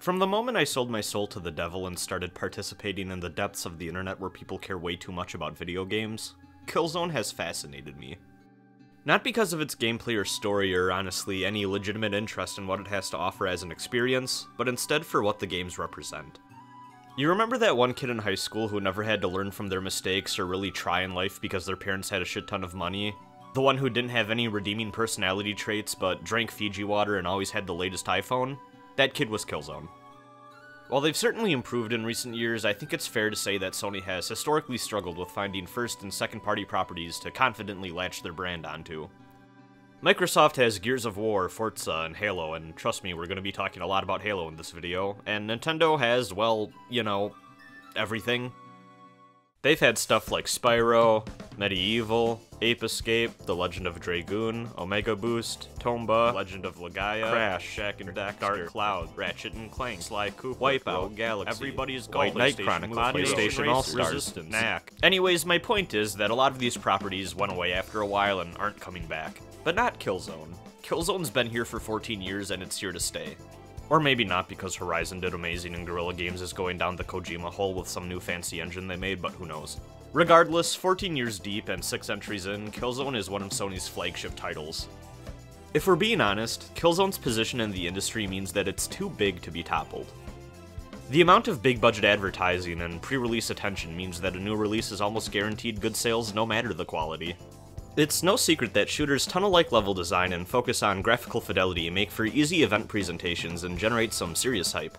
From the moment I sold my soul to the devil and started participating in the depths of the internet where people care way too much about video games, Killzone has fascinated me. Not because of its gameplay or story or, honestly, any legitimate interest in what it has to offer as an experience, but instead for what the games represent. You remember that one kid in high school who never had to learn from their mistakes or really try in life because their parents had a shit ton of money? The one who didn't have any redeeming personality traits but drank Fiji water and always had the latest iPhone? That kid was Killzone. While they've certainly improved in recent years, I think it's fair to say that Sony has historically struggled with finding first and second-party properties to confidently latch their brand onto. Microsoft has Gears of War, Forza, and Halo, and trust me, we're going to be talking a lot about Halo in this video, and Nintendo has, well, you know, everything. They've had stuff like Spyro, Medieval, Ape Escape, The Legend of Dragoon, Omega Boost, Tomba, Legend of Legaia, Crash, Shaq and Daxter, Dark Cloud, Ratchet and Clank, Sly Cooper, Wipeout, Galaxy, Everybody's Golf, White Knight Chronicles, PlayStation All-Stars, Resistance, Knack. Anyways, my point is that a lot of these properties went away after a while and aren't coming back. But not Killzone. Killzone's been here for 14 years and it's here to stay. Or maybe not, because Horizon did amazing and Guerrilla Games is going down the Kojima hole with some new fancy engine they made, but who knows. Regardless, 14 years deep and 6 entries in, Killzone is one of Sony's flagship titles. If we're being honest, Killzone's position in the industry means that it's too big to be toppled. The amount of big-budget advertising and pre-release attention means that a new release is almost guaranteed good sales no matter the quality. It's no secret that shooters' tunnel-like level design and focus on graphical fidelity make for easy event presentations and generate some serious hype.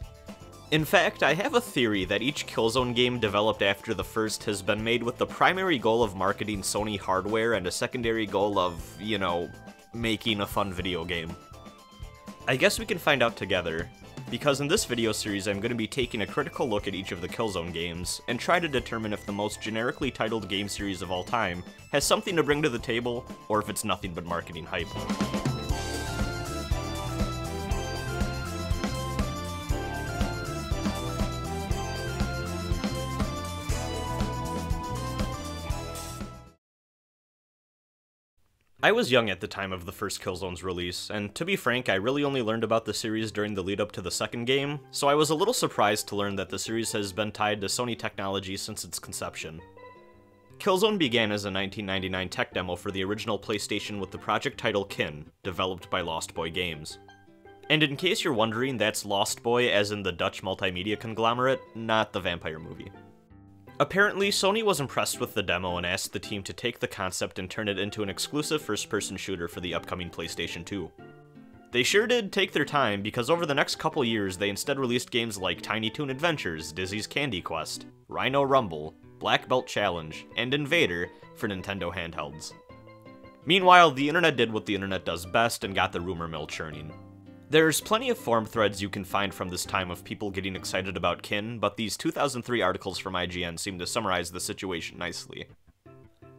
In fact, I have a theory that each Killzone game developed after the first has been made with the primary goal of marketing Sony hardware and a secondary goal of, you know, making a fun video game. I guess we can find out together, because in this video series I'm going to be taking a critical look at each of the Killzone games, and try to determine if the most generically titled game series of all time has something to bring to the table, or if it's nothing but marketing hype. I was young at the time of the first Killzone's release, and to be frank, I really only learned about the series during the lead up to the second game, so I was a little surprised to learn that the series has been tied to Sony technology since its conception. Killzone began as a 1999 tech demo for the original PlayStation with the project title Kin, developed by Lost Boy Games. And in case you're wondering, that's Lost Boy as in the Dutch multimedia conglomerate, not the vampire movie. Apparently, Sony was impressed with the demo and asked the team to take the concept and turn it into an exclusive first-person shooter for the upcoming PlayStation 2. They sure did take their time, because over the next couple years they instead released games like Tiny Toon Adventures, Dizzy's Candy Quest, Rhino Rumble, Black Belt Challenge, and Invader for Nintendo handhelds. Meanwhile, the internet did what the internet does best and got the rumor mill churning. There's plenty of forum threads you can find from this time of people getting excited about Kin, but these 2003 articles from IGN seem to summarize the situation nicely.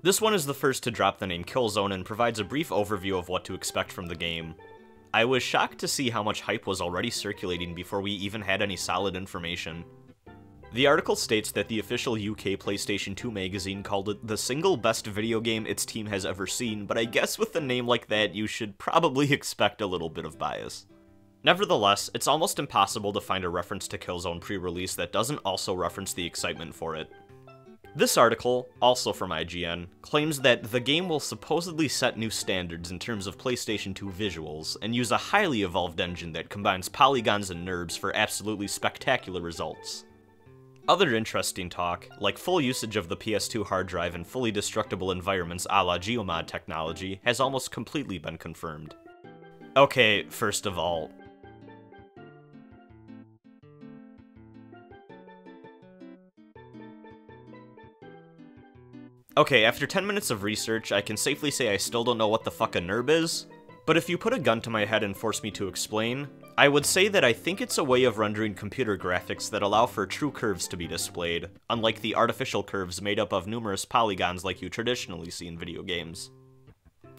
This one is the first to drop the name Killzone and provides a brief overview of what to expect from the game. I was shocked to see how much hype was already circulating before we even had any solid information. The article states that the official UK PlayStation 2 magazine called it the single best video game its team has ever seen, but I guess with a name like that you should probably expect a little bit of bias. Nevertheless, it's almost impossible to find a reference to Killzone pre-release that doesn't also reference the excitement for it. This article, also from IGN, claims that the game will supposedly set new standards in terms of PlayStation 2 visuals, and use a highly evolved engine that combines polygons and NURBS for absolutely spectacular results. Other interesting talk, like full usage of the PS2 hard drive and fully destructible environments a la Geomod technology, has almost completely been confirmed. Okay, first of all, okay, after 10 minutes of research, I can safely say I still don't know what the fuck a NURB is, but if you put a gun to my head and force me to explain, I would say that I think it's a way of rendering computer graphics that allow for true curves to be displayed, unlike the artificial curves made up of numerous polygons like you traditionally see in video games.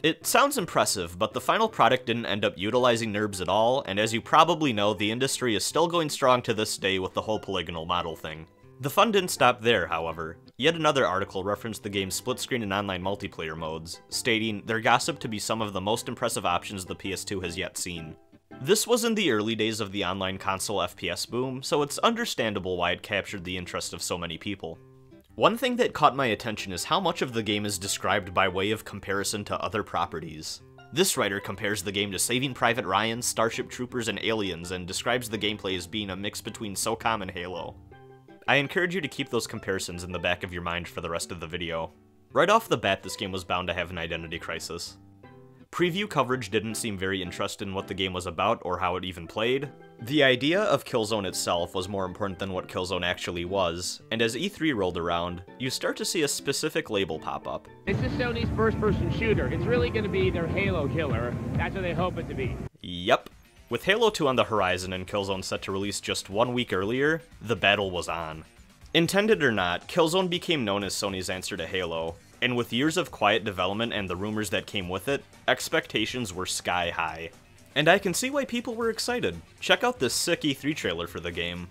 It sounds impressive, but the final product didn't end up utilizing NURBS at all, and as you probably know, the industry is still going strong to this day with the whole polygonal model thing. The fun didn't stop there, however. Yet another article referenced the game's split-screen and online multiplayer modes, stating they're gossiped to be some of the most impressive options the PS2 has yet seen. This was in the early days of the online console FPS boom, so it's understandable why it captured the interest of so many people. One thing that caught my attention is how much of the game is described by way of comparison to other properties. This writer compares the game to Saving Private Ryan, Starship Troopers, and Aliens, and describes the gameplay as being a mix between SOCOM and Halo. I encourage you to keep those comparisons in the back of your mind for the rest of the video. Right off the bat, this game was bound to have an identity crisis. Preview coverage didn't seem very interested in what the game was about or how it even played. The idea of Killzone itself was more important than what Killzone actually was, and as E3 rolled around, you start to see a specific label pop up. This is Sony's first-person shooter. It's really going to be their Halo killer. That's what they hope it to be. Yep. With Halo 2 on the horizon and Killzone set to release just 1 week earlier, the battle was on. Intended or not, Killzone became known as Sony's answer to Halo, and with years of quiet development and the rumors that came with it, expectations were sky high. And I can see why people were excited. Check out this sick E3 trailer for the game.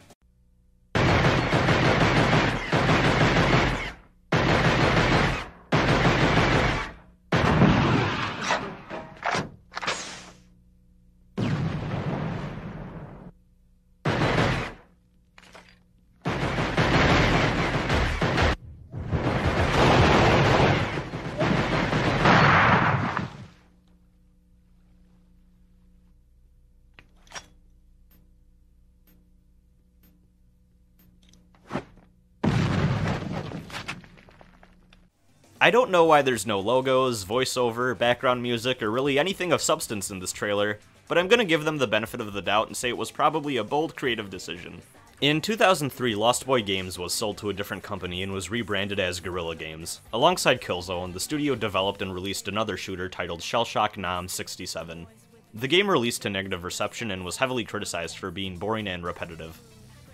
I don't know why there's no logos, voiceover, background music, or really anything of substance in this trailer, but I'm gonna give them the benefit of the doubt and say it was probably a bold creative decision. In 2003, Lost Boy Games was sold to a different company and was rebranded as Guerrilla Games. Alongside Killzone, the studio developed and released another shooter titled Shellshock Nam 67. The game released to negative reception and was heavily criticized for being boring and repetitive.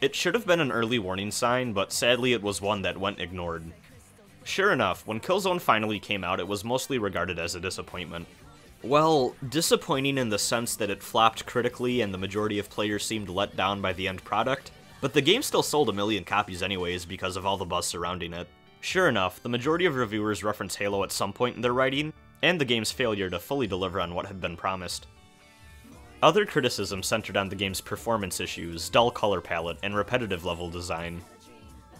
It should have been an early warning sign, but sadly it was one that went ignored. Sure enough, when Killzone finally came out, it was mostly regarded as a disappointment. Well, disappointing in the sense that it flopped critically and the majority of players seemed let down by the end product, but the game still sold 1 million copies anyways because of all the buzz surrounding it. Sure enough, the majority of reviewers reference Halo at some point in their writing, and the game's failure to fully deliver on what had been promised. Other criticism centered on the game's performance issues, dull color palette, and repetitive level design.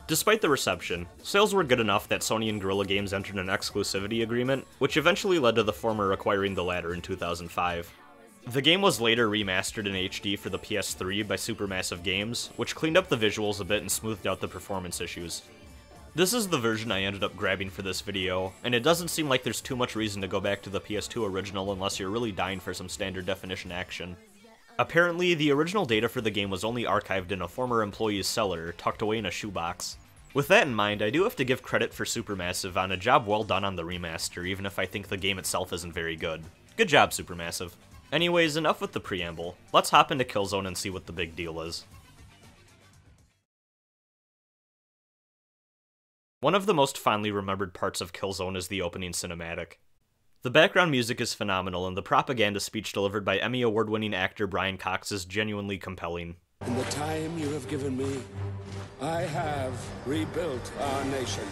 Despite the reception, sales were good enough that Sony and Guerrilla Games entered an exclusivity agreement, which eventually led to the former acquiring the latter in 2005. The game was later remastered in HD for the PS3 by Supermassive Games, which cleaned up the visuals a bit and smoothed out the performance issues. This is the version I ended up grabbing for this video, and it doesn't seem like there's too much reason to go back to the PS2 original unless you're really dying for some standard definition action. Apparently, the original data for the game was only archived in a former employee's cellar, tucked away in a shoebox. With that in mind, I do have to give credit for Supermassive on a job well done on the remaster, even if I think the game itself isn't very good. Good job, Supermassive. Anyways, enough with the preamble. Let's hop into Killzone and see what the big deal is. One of the most fondly remembered parts of Killzone is the opening cinematic. The background music is phenomenal, and the propaganda speech delivered by Emmy Award-winning actor Brian Cox is genuinely compelling. In the time you have given me, I have rebuilt our nation.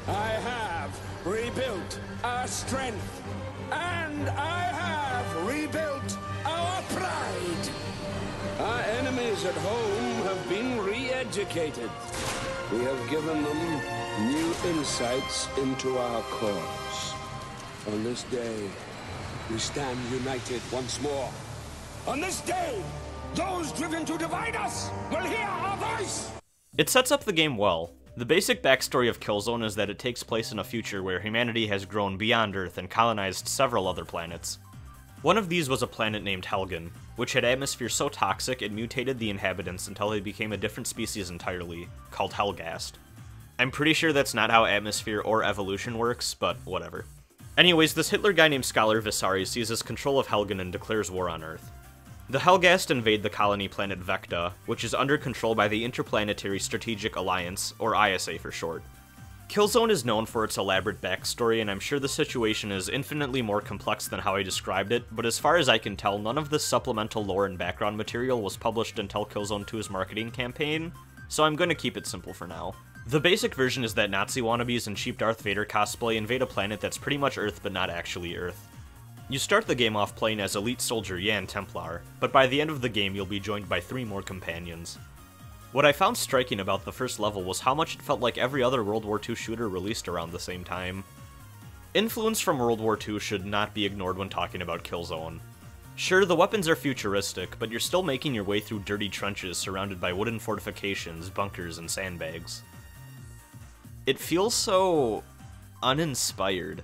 I have rebuilt our strength. And I have rebuilt our pride. Our enemies at home have been re-educated. We have given them new insights into our cause. On this day, we stand united once more. On this day, those driven to divide us will hear our voice! It sets up the game well. The basic backstory of Killzone is that it takes place in a future where humanity has grown beyond Earth and colonized several other planets. One of these was a planet named Helghast, which had atmosphere so toxic it mutated the inhabitants until they became a different species entirely, called Helghast. I'm pretty sure that's not how atmosphere or evolution works, but whatever. Anyways, this Hitler guy named Scholar Visari seizes control of Helghast and declares war on Earth. The Helghast invade the colony planet Vecta, which is under control by the Interplanetary Strategic Alliance, or ISA for short. Killzone is known for its elaborate backstory, and I'm sure the situation is infinitely more complex than how I described it, but as far as I can tell, none of this supplemental lore and background material was published until Killzone 2's marketing campaign, so I'm going to keep it simple for now. The basic version is that Nazi wannabes in cheap Darth Vader cosplay invade a planet that's pretty much Earth but not actually Earth. You start the game off playing as Elite Soldier Yan Templar, but by the end of the game you'll be joined by 3 more companions. What I found striking about the first level was how much it felt like every other World War II shooter released around the same time. Influence from World War II should not be ignored when talking about Killzone. Sure, the weapons are futuristic, but you're still making your way through dirty trenches surrounded by wooden fortifications, bunkers, and sandbags. It feels so uninspired.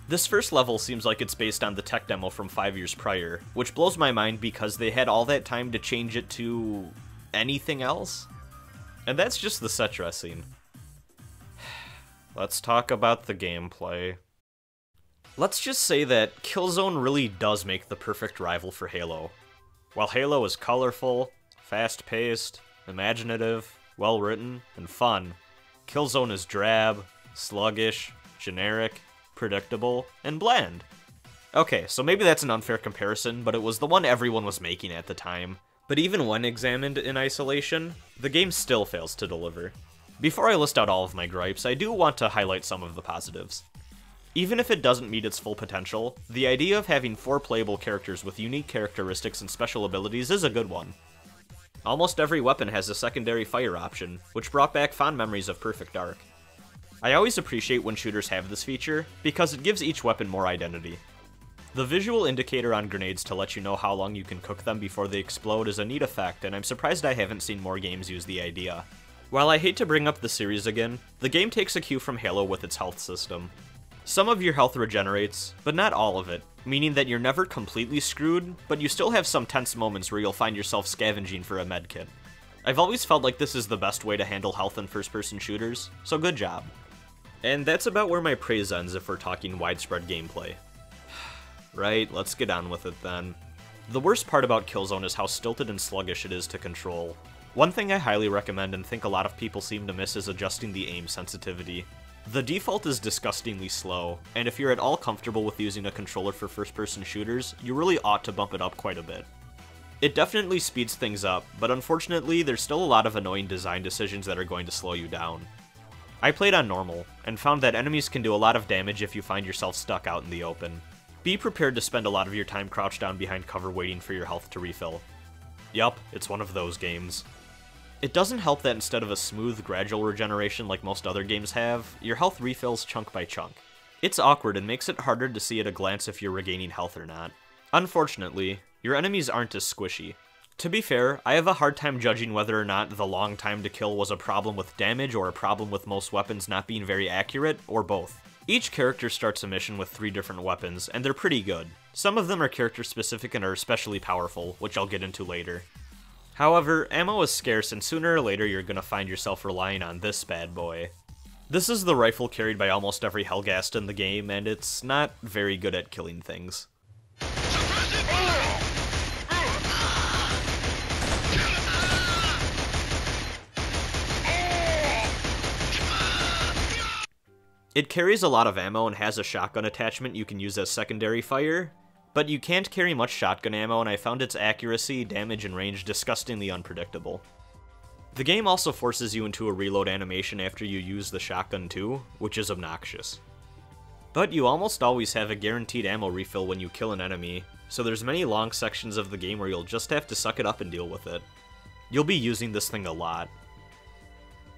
This first level seems like it's based on the tech demo from 5 years prior, which blows my mind because they had all that time to change it to anything else. And that's just the set dressing. Let's talk about the gameplay. Let's just say that Killzone really does make the perfect rival for Halo. While Halo is colorful, fast-paced, imaginative, well-written, and fun, Killzone is drab, sluggish, generic, predictable, and bland. Okay, so maybe that's an unfair comparison, but it was the one everyone was making at the time. But even when examined in isolation, the game still fails to deliver. Before I list out all of my gripes, I do want to highlight some of the positives. Even if it doesn't meet its full potential, the idea of having 4 playable characters with unique characteristics and special abilities is a good one. Almost every weapon has a secondary fire option, which brought back fond memories of Perfect Dark. I always appreciate when shooters have this feature, because it gives each weapon more identity. The visual indicator on grenades to let you know how long you can cook them before they explode is a neat effect, and I'm surprised I haven't seen more games use the idea. While I hate to bring up the series again, the game takes a cue from Halo with its health system. Some of your health regenerates, but not all of it, meaning that you're never completely screwed, but you still have some tense moments where you'll find yourself scavenging for a medkit. I've always felt like this is the best way to handle health in first-person shooters, so good job. And that's about where my praise ends if we're talking widespread gameplay. Right, let's get on with it then. The worst part about Killzone is how stilted and sluggish it is to control. One thing I highly recommend and think a lot of people seem to miss is adjusting the aim sensitivity. The default is disgustingly slow, and if you're at all comfortable with using a controller for first-person shooters, you really ought to bump it up quite a bit. It definitely speeds things up, but unfortunately there's still a lot of annoying design decisions that are going to slow you down. I played on normal, and found that enemies can do a lot of damage if you find yourself stuck out in the open. Be prepared to spend a lot of your time crouched down behind cover waiting for your health to refill. Yup, it's one of those games. It doesn't help that instead of a smooth, gradual regeneration like most other games have, your health refills chunk by chunk. It's awkward and makes it harder to see at a glance if you're regaining health or not. Unfortunately, your enemies aren't as squishy. To be fair, I have a hard time judging whether or not the long time to kill was a problem with damage or a problem with most weapons not being very accurate, or both. Each character starts a mission with 3 different weapons, and they're pretty good. Some of them are character specific and are especially powerful, which I'll get into later. However, ammo is scarce, and sooner or later you're gonna find yourself relying on this bad boy. This is the rifle carried by almost every Helghast in the game, and it's not very good at killing things. It carries a lot of ammo and has a shotgun attachment you can use as secondary fire, but you can't carry much shotgun ammo, and I found its accuracy, damage, and range disgustingly unpredictable. The game also forces you into a reload animation after you use the shotgun too, which is obnoxious. But you almost always have a guaranteed ammo refill when you kill an enemy, so there's many long sections of the game where you'll just have to suck it up and deal with it. You'll be using this thing a lot.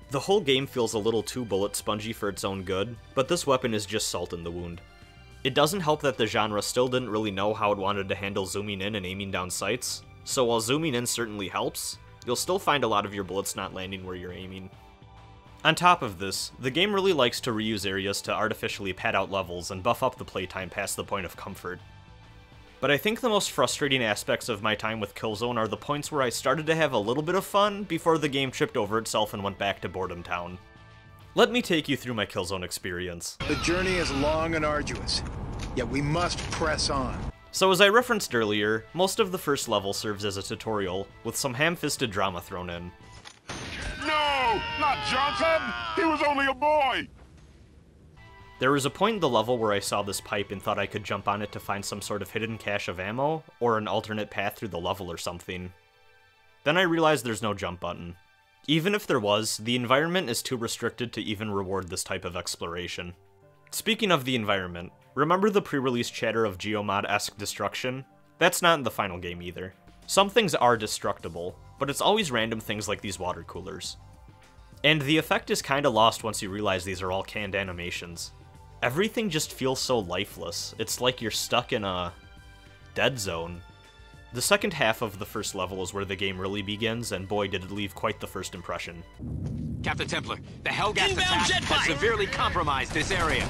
The whole game feels a little too bullet spongy for its own good, but this weapon is just salt in the wound. It doesn't help that the genre still didn't really know how it wanted to handle zooming in and aiming down sights, so while zooming in certainly helps, you'll still find a lot of your bullets not landing where you're aiming. On top of this, the game really likes to reuse areas to artificially pad out levels and buff up the playtime past the point of comfort. But I think the most frustrating aspects of my time with Killzone are the points where I started to have a little bit of fun before the game tripped over itself and went back to Boredom Town. Let me take you through my Killzone experience. The journey is long and arduous, yet we must press on. So as I referenced earlier, most of the first level serves as a tutorial, with some ham-fisted drama thrown in. No! Not Johnson! He was only a boy! There was a point in the level where I saw this pipe and thought I could jump on it to find some sort of hidden cache of ammo, or an alternate path through the level or something. Then I realized there's no jump button. Even if there was, the environment is too restricted to even reward this type of exploration. Speaking of the environment, Remember the pre-release chatter of Geomod-esque destruction? That's not in the final game either. Some things are destructible, but it's always random things like these water coolers. And the effect is kinda lost once you realize these are all canned animations. Everything just feels so lifeless. It's like you're stuck in a dead zone. The second half of the first level is where the game really begins, and boy did it leave quite the first impression. Captain Templar, the Helghast attack has severely compromised this area.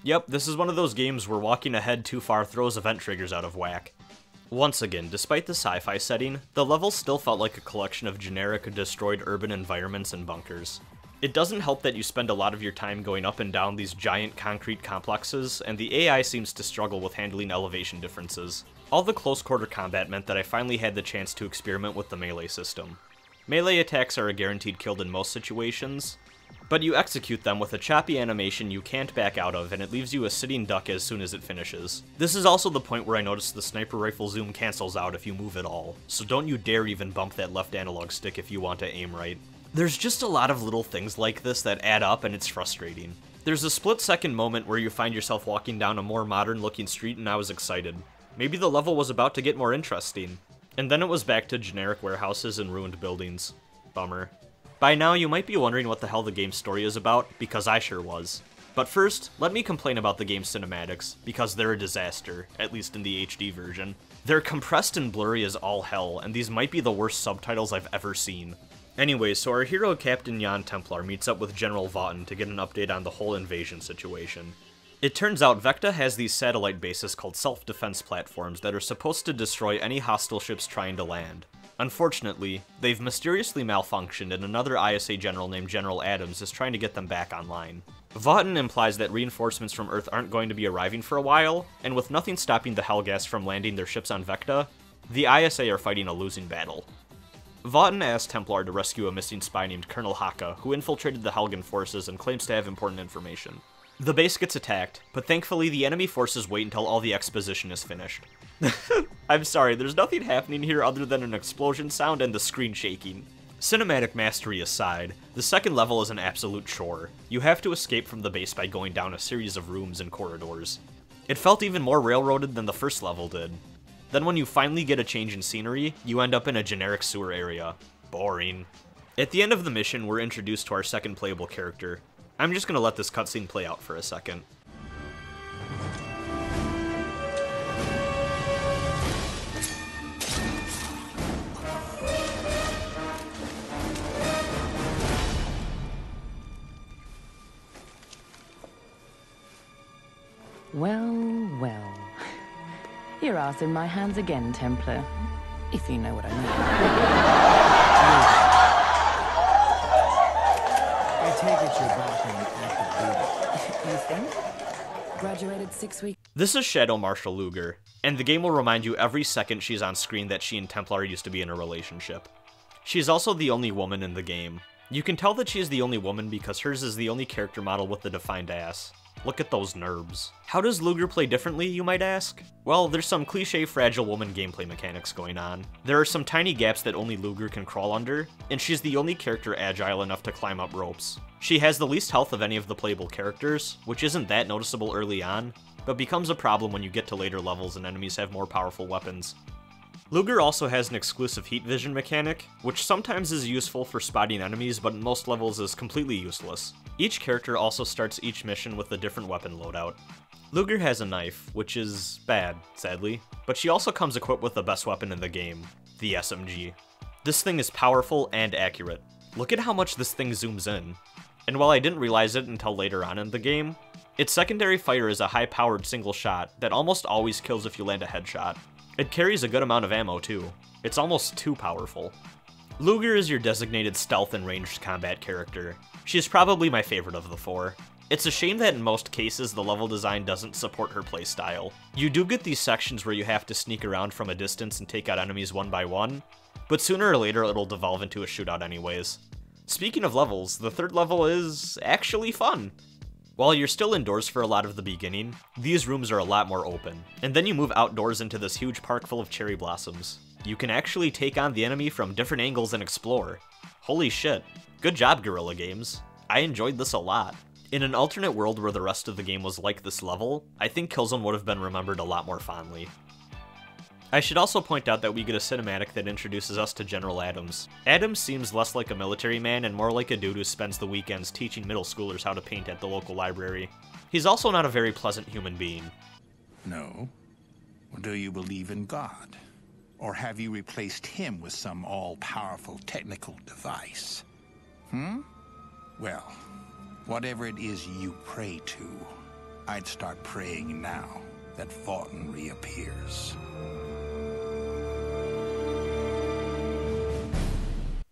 Yep, this is one of those games where walking ahead too far throws event triggers out of whack. Once again, despite the sci-fi setting, the level still felt like a collection of generic, destroyed urban environments and bunkers. It doesn't help that you spend a lot of your time going up and down these giant concrete complexes, and the AI seems to struggle with handling elevation differences. All the close-quarter combat meant that I finally had the chance to experiment with the melee system. Melee attacks are a guaranteed kill in most situations, but you execute them with a choppy animation you can't back out of, and it leaves you a sitting duck as soon as it finishes. This is also the point where I noticed the sniper rifle zoom cancels out if you move at all, so don't you dare even bump that left analog stick if you want to aim right. There's just a lot of little things like this that add up, and it's frustrating. There's a split-second moment where you find yourself walking down a more modern-looking street, and I was excited. Maybe the level was about to get more interesting. And then it was back to generic warehouses and ruined buildings. Bummer. By now, you might be wondering what the hell the game's story is about, because I sure was. But first, let me complain about the game's cinematics, because they're a disaster, at least in the HD version. They're compressed and blurry as all hell, and these might be the worst subtitles I've ever seen. Anyway, so our hero Captain Jan Templar meets up with General Vaughton to get an update on the whole invasion situation. It turns out Vecta has these satellite bases called self-defense platforms that are supposed to destroy any hostile ships trying to land. Unfortunately, they've mysteriously malfunctioned, and another ISA general named General Adams is trying to get them back online. Vaughton implies that reinforcements from Earth aren't going to be arriving for a while, and with nothing stopping the Helghast from landing their ships on Vecta, the ISA are fighting a losing battle. Vaughton asks Templar to rescue a missing spy named Colonel Haka, who infiltrated the Helghan forces and claims to have important information. The base gets attacked, but thankfully the enemy forces wait until all the exposition is finished. I'm sorry, there's nothing happening here other than an explosion sound and the screen shaking. Cinematic mastery aside, the second level is an absolute chore. You have to escape from the base by going down a series of rooms and corridors. It felt even more railroaded than the first level did. Then when you finally get a change in scenery, you end up in a generic sewer area. Boring. At the end of the mission, we're introduced to our second playable character. I'm just gonna let this cutscene play out for a second. Well, well. Your ass in my hands again, Templar. If you know what I mean. I take it you're back on active duty. You think? Graduated 6 weeks. This is Shadow Marshal Luger, and the game will remind you every second she's on screen that she and Templar used to be in a relationship. She's also the only woman in the game. You can tell that she is the only woman because hers is the only character model with the defined ass. Look at those nerves. How does Luger play differently, you might ask? Well, there's some cliché fragile woman gameplay mechanics going on. There are some tiny gaps that only Luger can crawl under, and she's the only character agile enough to climb up ropes. She has the least health of any of the playable characters, which isn't that noticeable early on, but becomes a problem when you get to later levels and enemies have more powerful weapons. Luger also has an exclusive heat vision mechanic, which sometimes is useful for spotting enemies, but in most levels is completely useless. Each character also starts each mission with a different weapon loadout. Luger has a knife, which is bad, sadly, but she also comes equipped with the best weapon in the game, the SMG. This thing is powerful and accurate. Look at how much this thing zooms in. And while I didn't realize it until later on in the game, its secondary fire is a high-powered single shot that almost always kills if you land a headshot. It carries a good amount of ammo too. It's almost too powerful. Luger is your designated stealth and ranged combat character. She's probably my favorite of the four. It's a shame that in most cases the level design doesn't support her playstyle. You do get these sections where you have to sneak around from a distance and take out enemies one by one, but sooner or later it'll devolve into a shootout anyways. Speaking of levels, the third level is actually fun. While you're still indoors for a lot of the beginning, these rooms are a lot more open, and then you move outdoors into this huge park full of cherry blossoms. You can actually take on the enemy from different angles and explore. Holy shit. Good job, Guerrilla Games. I enjoyed this a lot. In an alternate world where the rest of the game was like this level, I think Killzone would have been remembered a lot more fondly. I should also point out that we get a cinematic that introduces us to General Adams. Adams seems less like a military man and more like a dude who spends the weekends teaching middle schoolers how to paint at the local library. He's also not a very pleasant human being. No? Well, do you believe in God? Or have you replaced him with some all-powerful technical device? Well, whatever it is you pray to, I'd start praying now that Fulton reappears.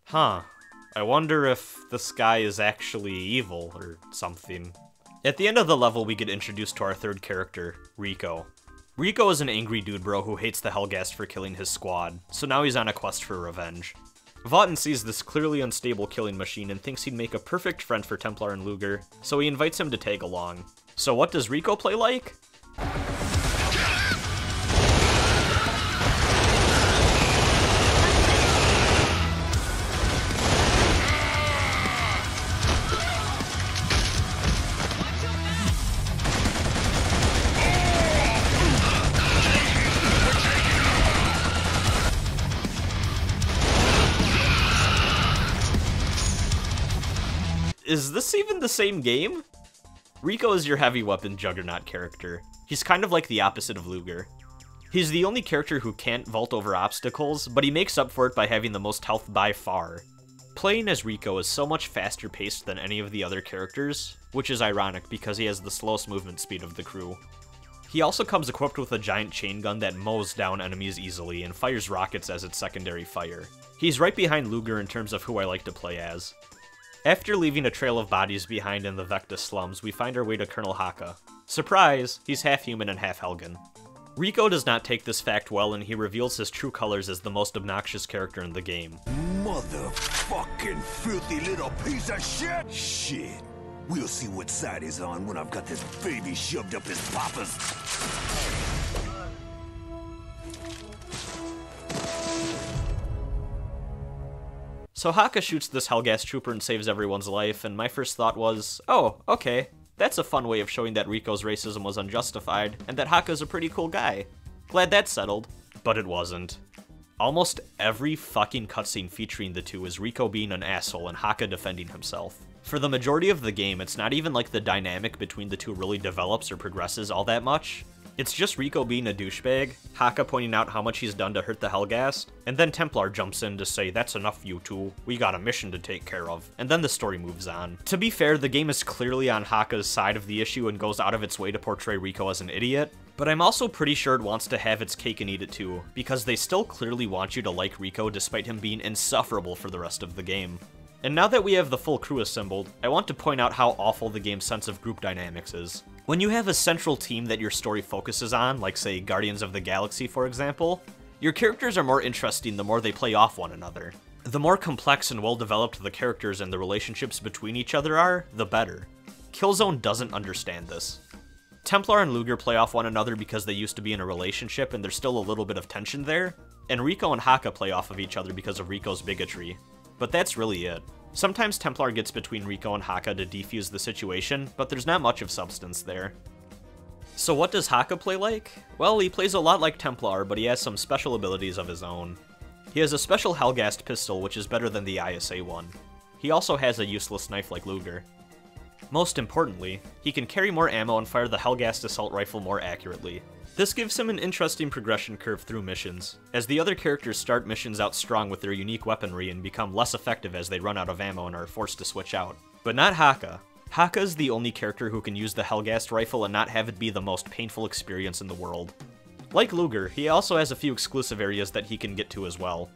Huh. I wonder if this guy is actually evil or something. At the end of the level, we get introduced to our third character, Rico. Rico is an angry dude bro who hates the Helghast for killing his squad, so now he's on a quest for revenge. Vaughton sees this clearly unstable killing machine and thinks he'd make a perfect friend for Templar and Luger, so he invites him to tag along. So what does Rico play like? Is this even the same game? Rico is your heavy weapon juggernaut character. He's kind of like the opposite of Luger. He's the only character who can't vault over obstacles, but he makes up for it by having the most health by far. Playing as Rico is so much faster paced than any of the other characters, which is ironic because he has the slowest movement speed of the crew. He also comes equipped with a giant chain gun that mows down enemies easily and fires rockets as its secondary fire. He's right behind Luger in terms of who I like to play as. After leaving a trail of bodies behind in the Vecta slums, we find our way to Colonel Haka. Surprise! He's half human and half Helghan. Rico does not take this fact well, and he reveals his true colors as the most obnoxious character in the game. Motherfucking filthy little piece of shit! Shit. We'll see what side he's on when I've got this baby shoved up his papa's. So Haka shoots this Helghast trooper and saves everyone's life, and my first thought was, oh, okay, that's a fun way of showing that Rico's racism was unjustified, and that Haka's a pretty cool guy. Glad that's settled. But it wasn't. Almost every fucking cutscene featuring the two is Rico being an asshole and Haka defending himself. For the majority of the game, it's not even like the dynamic between the two really develops or progresses all that much. It's just Rico being a douchebag, Haka pointing out how much he's done to hurt the Helghast, and then Templar jumps in to say, that's enough you two, we got a mission to take care of, and then the story moves on. To be fair, the game is clearly on Haka's side of the issue and goes out of its way to portray Rico as an idiot, but I'm also pretty sure it wants to have its cake and eat it too, because they still clearly want you to like Rico despite him being insufferable for the rest of the game. And now that we have the full crew assembled, I want to point out how awful the game's sense of group dynamics is. When you have a central team that your story focuses on, like say Guardians of the Galaxy for example, your characters are more interesting the more they play off one another. The more complex and well developed the characters and the relationships between each other are, the better. Killzone doesn't understand this. Templar and Luger play off one another because they used to be in a relationship and there's still a little bit of tension there, and Rico and Haka play off of each other because of Rico's bigotry. But that's really it. Sometimes Templar gets between Rico and Haka to defuse the situation, but there's not much of substance there. So what does Haka play like? Well, he plays a lot like Templar, but he has some special abilities of his own. He has a special Helghast pistol, which is better than the ISA one. He also has a useless knife like Luger. Most importantly, he can carry more ammo and fire the Helghast assault rifle more accurately. This gives him an interesting progression curve through missions, as the other characters start missions out strong with their unique weaponry and become less effective as they run out of ammo and are forced to switch out. But not Haka. Haka is the only character who can use the Helghast rifle and not have it be the most painful experience in the world. Like Luger, he also has a few exclusive areas that he can get to as well.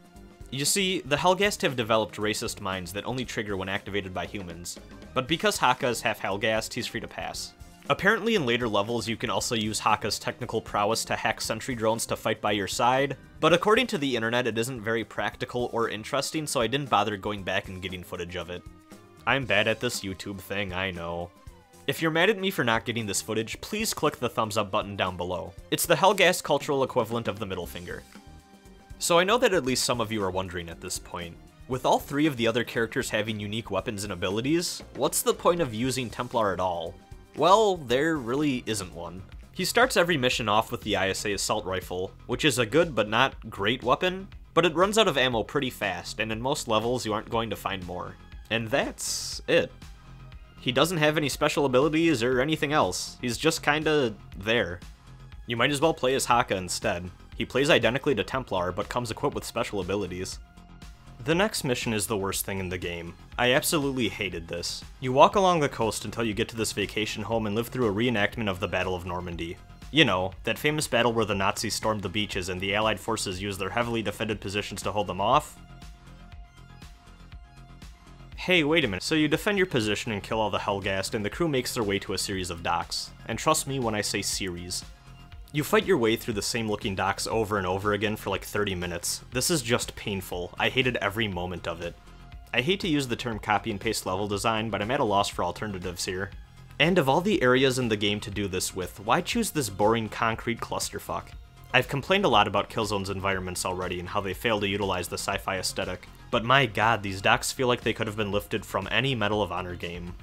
You see, the Helghast have developed racist minds that only trigger when activated by humans, but because Haka is half Helghast, he's free to pass. Apparently in later levels you can also use Haka's technical prowess to hack sentry drones to fight by your side, but according to the internet it isn't very practical or interesting, so I didn't bother going back and getting footage of it. I'm bad at this YouTube thing, I know. If you're mad at me for not getting this footage, please click the thumbs up button down below. It's the Helghast cultural equivalent of the middle finger. So I know that at least some of you are wondering at this point, With all three of the other characters having unique weapons and abilities, what's the point of using Templar at all? Well, there really isn't one. He starts every mission off with the ISA assault rifle, which is a good but not great weapon, but it runs out of ammo pretty fast, and in most levels you aren't going to find more. And that's it. He doesn't have any special abilities or anything else, he's just kinda there. You might as well play as Haka instead. He plays identically to Templar, but comes equipped with special abilities. The next mission is the worst thing in the game. I absolutely hated this. You walk along the coast until you get to this vacation home and live through a reenactment of the Battle of Normandy. You know, that famous battle where the Nazis stormed the beaches and the Allied forces used their heavily defended positions to hold them off? Hey, wait a minute. So you defend your position and kill all the Helghast, and the crew makes their way to a series of docks. And trust me when I say series. You fight your way through the same looking docks over and over again for like 30 minutes. This is just painful. I hated every moment of it. I hate to use the term copy and paste level design, but I'm at a loss for alternatives here. And of all the areas in the game to do this with, why choose this boring concrete clusterfuck? I've complained a lot about Killzone's environments already and how they fail to utilize the sci-fi aesthetic, but my god, these docks feel like they could have been lifted from any Medal of Honor game.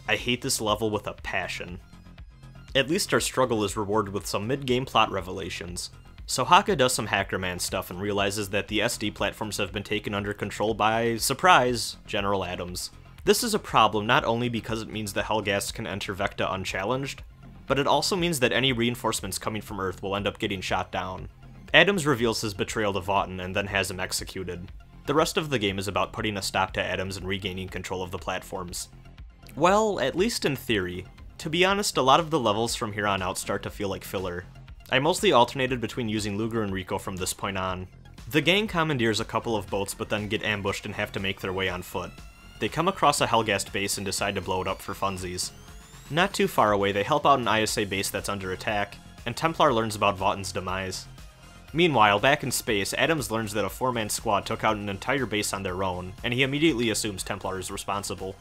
I hate this level with a passion. At least our struggle is rewarded with some mid-game plot revelations. So Haka does some Hackerman stuff and realizes that the SD platforms have been taken under control by, surprise, General Adams. This is a problem not only because it means the Helghast can enter Vecta unchallenged, but it also means that any reinforcements coming from Earth will end up getting shot down. Adams reveals his betrayal to Vaughton and then has him executed. The rest of the game is about putting a stop to Adams and regaining control of the platforms. Well, at least in theory. To be honest, a lot of the levels from here on out start to feel like filler. I mostly alternated between using Luger and Rico from this point on. The gang commandeers a couple of boats but then get ambushed and have to make their way on foot. They come across a Helghast base and decide to blow it up for funsies. Not too far away, they help out an ISA base that's under attack, and Templar learns about Vaughton's demise. Meanwhile, back in space, Adams learns that a 4-man squad took out an entire base on their own, and he immediately assumes Templar is responsible.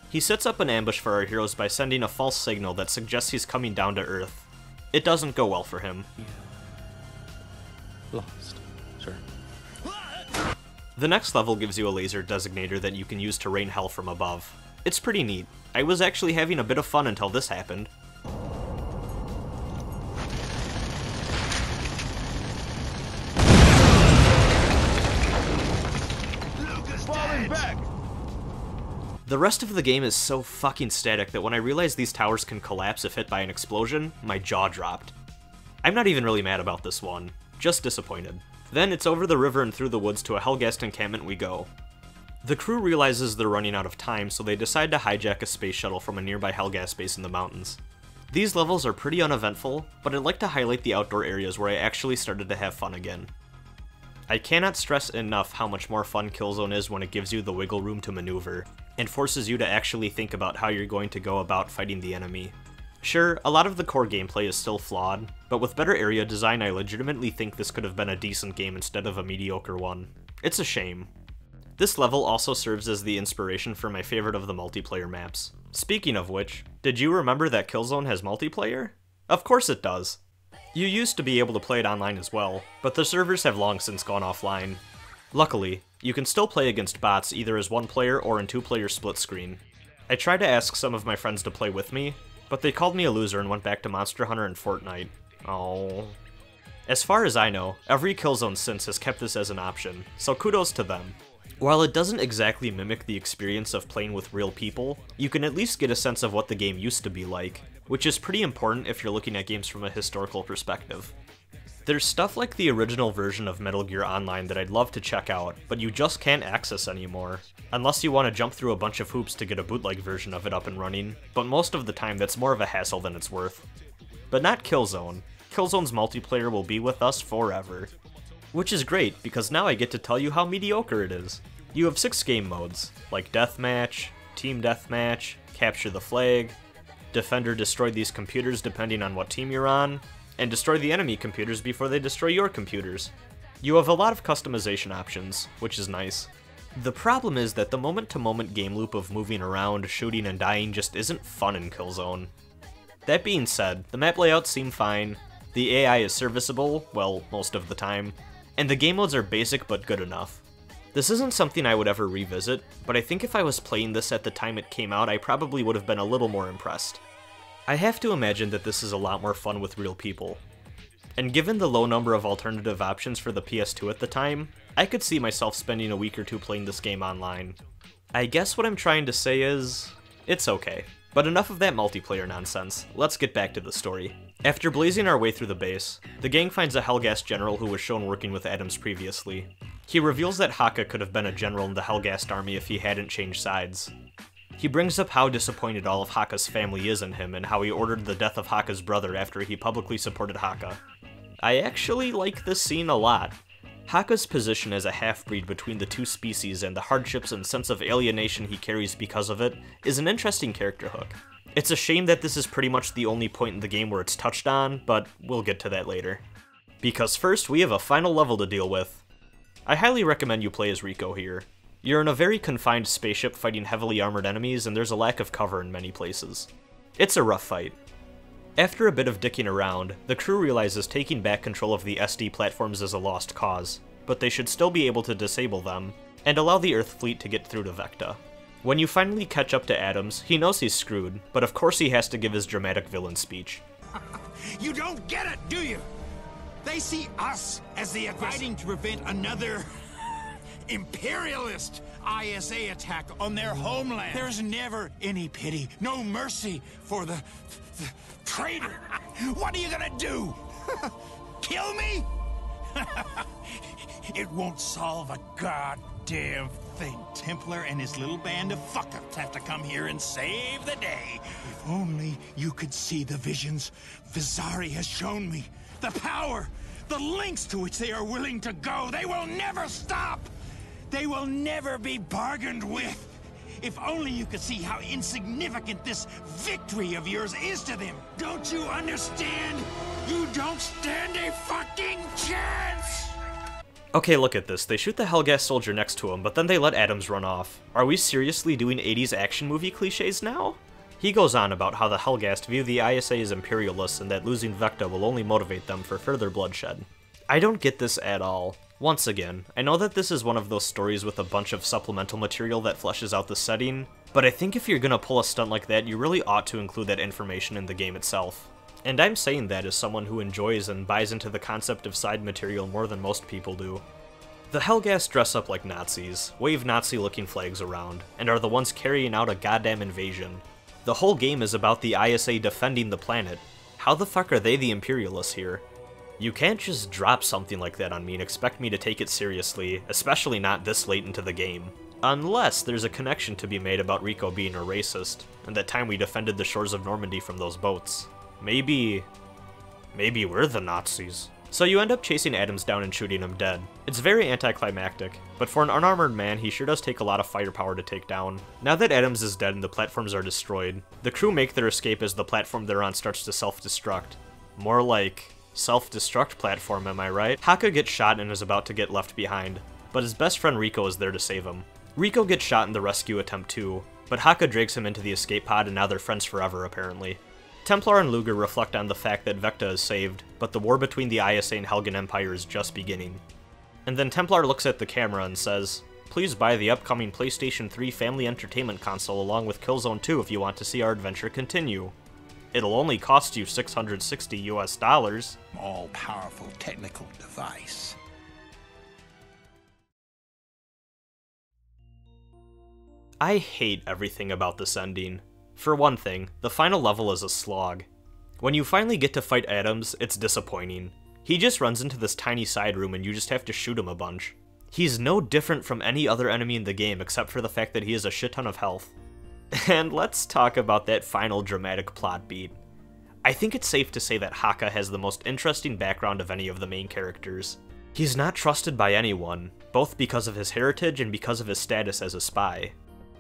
He sets up an ambush for our heroes by sending a false signal that suggests he's coming down to Earth. It doesn't go well for him. Lost. Sure. The next level gives you a laser designator that you can use to rain hell from above. It's pretty neat. I was actually having a bit of fun until this happened. Falling back! The rest of the game is so fucking static that when I realized these towers can collapse if hit by an explosion, my jaw dropped. I'm not even really mad about this one, just disappointed. Then it's over the river and through the woods to a Helghast encampment we go. The crew realizes they're running out of time, so they decide to hijack a space shuttle from a nearby Helghast base in the mountains. These levels are pretty uneventful, but I'd like to highlight the outdoor areas where I actually started to have fun again. I cannot stress enough how much more fun Killzone is when it gives you the wiggle room to maneuver, and forces you to actually think about how you're going to go about fighting the enemy. Sure, a lot of the core gameplay is still flawed, but with better area design I legitimately think this could have been a decent game instead of a mediocre one. It's a shame. This level also serves as the inspiration for my favorite of the multiplayer maps. Speaking of which, did you remember that Killzone has multiplayer? Of course it does. You used to be able to play it online as well, but the servers have long since gone offline. Luckily, you can still play against bots either as one player or in 2-player split screen. I tried to ask some of my friends to play with me, but they called me a loser and went back to Monster Hunter and Fortnite. Oh. As far as I know, every Killzone since has kept this as an option, so kudos to them. While it doesn't exactly mimic the experience of playing with real people, you can at least get a sense of what the game used to be like, which is pretty important if you're looking at games from a historical perspective. There's stuff like the original version of Metal Gear Online that I'd love to check out, but you just can't access anymore, unless you want to jump through a bunch of hoops to get a bootleg version of it up and running, but most of the time that's more of a hassle than it's worth. But not Killzone. Killzone's multiplayer will be with us forever. Which is great, because now I get to tell you how mediocre it is. You have 6 game modes, like Deathmatch, Team Deathmatch, Capture the Flag, Defend or Destroy these computers depending on what team you're on, and destroy the enemy computers before they destroy your computers. You have a lot of customization options, which is nice. The problem is that the moment-to-moment game loop of moving around, shooting, and dying just isn't fun in Killzone. That being said, the map layouts seem fine, the AI is serviceable, well, most of the time, and the game modes are basic but good enough. This isn't something I would ever revisit, but I think if I was playing this at the time it came out, I probably would have been a little more impressed. I have to imagine that this is a lot more fun with real people. And given the low number of alternative options for the PS2 at the time, I could see myself spending a week or two playing this game online. I guess what I'm trying to say is, it's okay. But enough of that multiplayer nonsense, let's get back to the story. After blazing our way through the base, the gang finds a Helghast general who was shown working with Adams previously. He reveals that Haka could have been a general in the Helghast army if he hadn't changed sides. He brings up how disappointed all of Haka's family is in him and how he ordered the death of Haka's brother after he publicly supported Haka. I actually like this scene a lot. Haka's position as a half-breed between the two species and the hardships and sense of alienation he carries because of it is an interesting character hook. It's a shame that this is pretty much the only point in the game where it's touched on, but we'll get to that later. Because first, we have a final level to deal with. I highly recommend you play as Rico here. You're in a very confined spaceship fighting heavily armored enemies, and there's a lack of cover in many places. It's a rough fight. After a bit of dicking around, the crew realizes taking back control of the SD platforms is a lost cause, but they should still be able to disable them, and allow the Earth fleet to get through to Vecta. When you finally catch up to Adams, he knows he's screwed, but of course he has to give his dramatic villain speech. You don't get it, do you? They see us as the fighting to prevent another imperialist ISA attack on their homeland. There's never any pity, no mercy for the traitor. What are you gonna do? Kill me? It won't solve a goddamn thing. Templar and his little band of fuck-ups have to come here and save the day. If only you could see the visions Vizari has shown me. The power, the lengths to which they are willing to go. They will never stop. They will never be bargained with. If only you could see how insignificant this victory of yours is to them. Don't you understand? You don't stand a fucking chance! Okay, look at this. They shoot the Helghast soldier next to him, but then they let Adams run off. Are we seriously doing 80s action movie cliches now? He goes on about how the Helghast view the ISA as imperialists and that losing Vecta will only motivate them for further bloodshed. I don't get this at all. Once again, I know that this is one of those stories with a bunch of supplemental material that fleshes out the setting, but I think if you're gonna pull a stunt like that, you really ought to include that information in the game itself. And I'm saying that as someone who enjoys and buys into the concept of side material more than most people do. The Helghast dress up like Nazis, wave Nazi-looking flags around, and are the ones carrying out a goddamn invasion. The whole game is about the ISA defending the planet. How the fuck are they the imperialists here? You can't just drop something like that on me and expect me to take it seriously, especially not this late into the game. Unless there's a connection to be made about Rico being a racist, and that time we defended the shores of Normandy from those boats. Maybe we're the Nazis. So you end up chasing Adams down and shooting him dead. It's very anticlimactic, but for an unarmored man, he sure does take a lot of firepower to take down. Now that Adams is dead and the platforms are destroyed, the crew make their escape as the platform they're on starts to self-destruct. More like self-destruct platform, am I right? Haka gets shot and is about to get left behind, but his best friend Rico is there to save him. Rico gets shot in the rescue attempt too, but Haka drags him into the escape pod and now they're friends forever apparently. Templar and Luger reflect on the fact that Vecta is saved, but the war between the ISA and Helghan Empire is just beginning. And then Templar looks at the camera and says, "Please buy the upcoming PlayStation 3 family entertainment console along with Killzone 2 if you want to see our adventure continue. It'll only cost you $660 US. All-powerful technical device." I hate everything about this ending. For one thing, the final level is a slog. When you finally get to fight Adams, it's disappointing. He just runs into this tiny side room and you just have to shoot him a bunch. He's no different from any other enemy in the game except for the fact that he has a shit ton of health. And let's talk about that final dramatic plot beat. I think it's safe to say that Haka has the most interesting background of any of the main characters. He's not trusted by anyone, both because of his heritage and because of his status as a spy.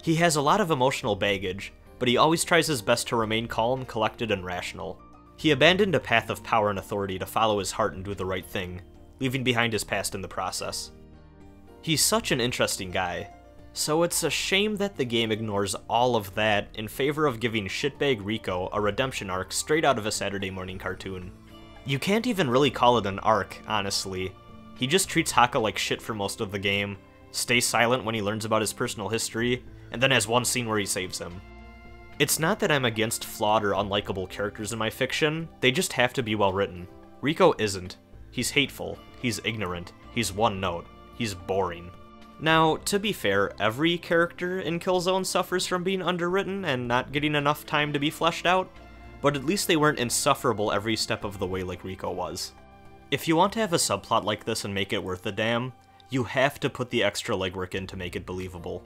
He has a lot of emotional baggage, but he always tries his best to remain calm, collected, and rational. He abandoned a path of power and authority to follow his heart and do the right thing, leaving behind his past in the process. He's such an interesting guy, so it's a shame that the game ignores all of that in favor of giving shitbag Rico a redemption arc straight out of a Saturday morning cartoon. You can't even really call it an arc, honestly. He just treats Haka like shit for most of the game, stays silent when he learns about his personal history, and then has one scene where he saves him. It's not that I'm against flawed or unlikable characters in my fiction, they just have to be well written. Rico isn't. He's hateful, he's ignorant, he's one note, he's boring. Now, to be fair, every character in Killzone suffers from being underwritten and not getting enough time to be fleshed out, but at least they weren't insufferable every step of the way like Rico was. If you want to have a subplot like this and make it worth a damn, you have to put the extra legwork in to make it believable.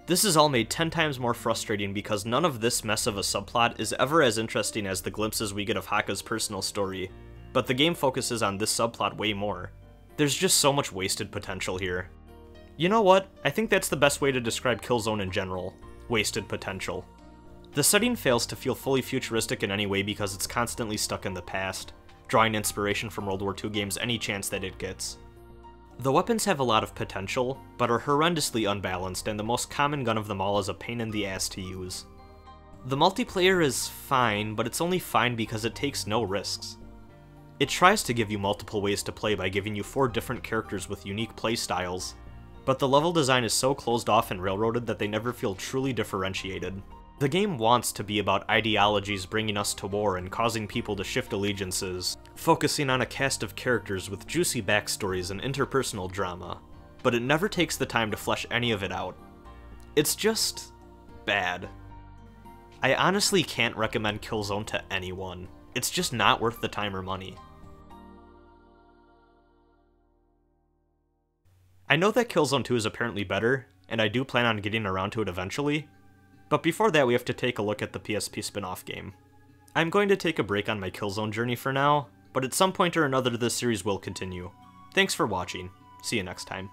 This is all made 10 times more frustrating because none of this mess of a subplot is ever as interesting as the glimpses we get of Haka's personal story, but the game focuses on this subplot way more. There's just so much wasted potential here. You know what? I think that's the best way to describe Killzone in general. Wasted potential. The setting fails to feel fully futuristic in any way because it's constantly stuck in the past, drawing inspiration from World War II games any chance that it gets. The weapons have a lot of potential, but are horrendously unbalanced, and the most common gun of them all is a pain in the ass to use. The multiplayer is fine, but it's only fine because it takes no risks. It tries to give you multiple ways to play by giving you 4 different characters with unique playstyles, but the level design is so closed off and railroaded that they never feel truly differentiated. The game wants to be about ideologies bringing us to war and causing people to shift allegiances, focusing on a cast of characters with juicy backstories and interpersonal drama, but it never takes the time to flesh any of it out. It's just bad. I honestly can't recommend Killzone to anyone. It's just not worth the time or money. I know that Killzone 2 is apparently better, and I do plan on getting around to it eventually, but before that we have to take a look at the PSP spin-off game. I'm going to take a break on my Killzone journey for now, but at some point or another this series will continue. Thanks for watching. See you next time.